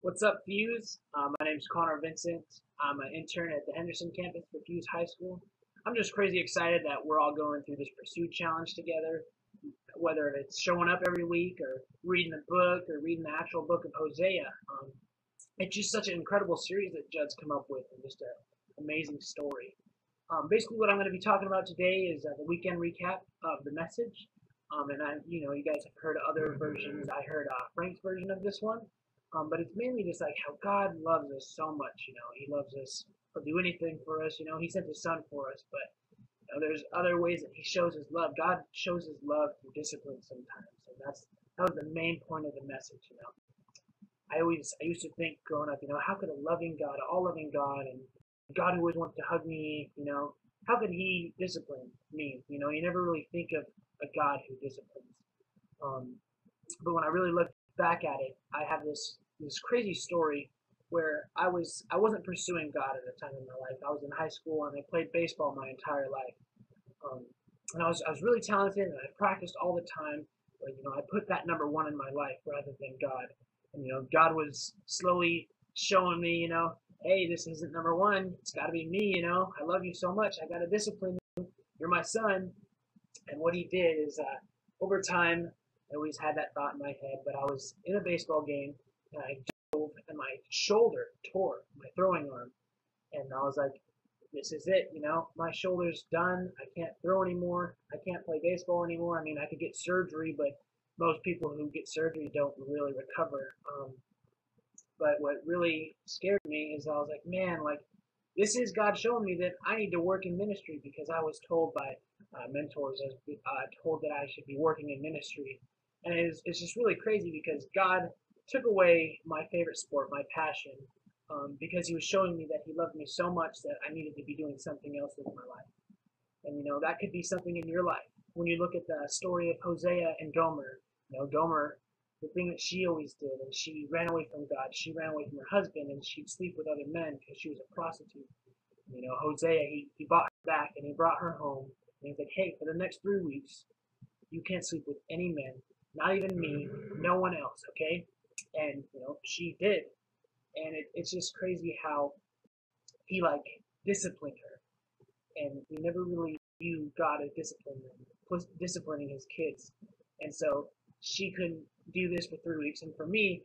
What's up, Fuse? My name's Connor Vincent. I'm an intern at the Henderson campus for Fuse High School. I'm just crazy excited that we're all going through this Pursuit Challenge together, whether it's showing up every week or reading a book or reading the actual book of Hosea. It's just such an incredible series that Judd's come up with and just an amazing story. Basically, what I'm going to be talking about today is the weekend recap of the message. You guys have heard other versions. I heard Frank's version of this one. But it's mainly just like how God loves us so much. He loves us. He'll do anything for us. He sent His Son for us. But there's other ways that He shows His love. God shows His love through discipline sometimes, and that was the main point of the message. I used to think growing up, how could a loving God, all loving God, and God who always wants to hug me, how could He discipline me? You never really think of a God who disciplines. Um, but when I really look back at it, I have this crazy story where I wasn't pursuing God at a time in my life. I was in high school and I played baseball my entire life. Um, and I was really talented and I practiced all the time. But I put that number one in my life rather than God. And God was slowly showing me, hey, this isn't number one. It's got to be me. I love you so much. I got to discipline you. You're my son. And what He did is, over time, I always had that thought in my head. But I was in a baseball game and I dove and my shoulder tore, my throwing arm, and I was like, this is it. My shoulder's done. I can't throw anymore. I can't play baseball anymore. I mean, I could get surgery, but most people who get surgery don't really recover. But what really scared me is I was like, man, like this is God showing me that I need to work in ministry because I was told by mentors, I was told that I should be working in ministry, and it's just really crazy because God took away my favorite sport, my passion, because He was showing me that He loved me so much that I needed to be doing something else with my life. And that could be something in your life. When you look at the story of Hosea and Gomer, Gomer, the thing that she always did, and she ran away from God. She ran away from her husband, and she'd sleep with other men because she was a prostitute. Hosea, he bought her back, and he brought her home, and he's like, hey, for the next 3 weeks, you can't sleep with any men, not even me, no one else, okay? And she did, and it's just crazy how He like disciplined her, and we never really view God as disciplining His kids. And so she couldn't do this for 3 weeks. And for me,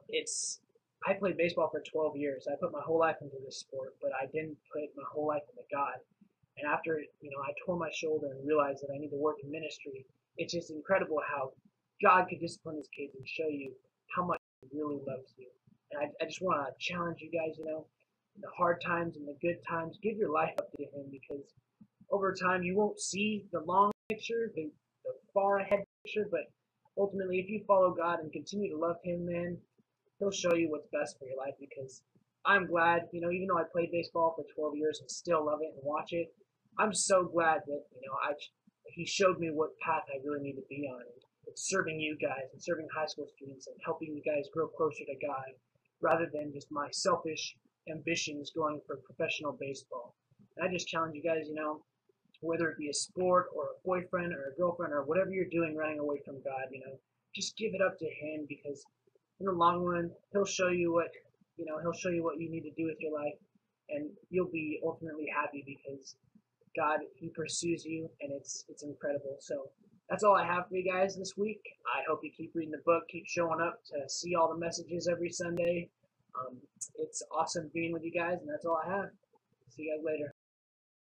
it's I played baseball for 12 years. I put my whole life into this sport, but I didn't put my whole life into God. And after I tore my shoulder and realized that I need to work in ministry, it's just incredible how God could discipline His kids and show you how much He really loves you. And I just want to challenge you guys, in the hard times and the good times, give your life up to Him because over time you won't see the long picture, the far ahead picture, but ultimately if you follow God and continue to love Him, man, He'll show you what's best for your life because I'm glad, even though I played baseball for 12 years and still love it and watch it, I'm so glad that, He showed me what path I really need to be on. And it's serving you guys and serving high school students and helping you guys grow closer to God rather than just my selfish ambitions going for professional baseball. And I just challenge you guys, whether it be a sport or a boyfriend or a girlfriend or whatever you're doing running away from God, just give it up to Him because in the long run, He'll show you He'll show you what you need to do with your life, and you'll be ultimately happy because God, He pursues you, and it's incredible. So that's all I have for you guys this week. I hope you keep reading the book, keep showing up to see all the messages every Sunday. Um, it's awesome being with you guys, and that's all I have. See you guys later.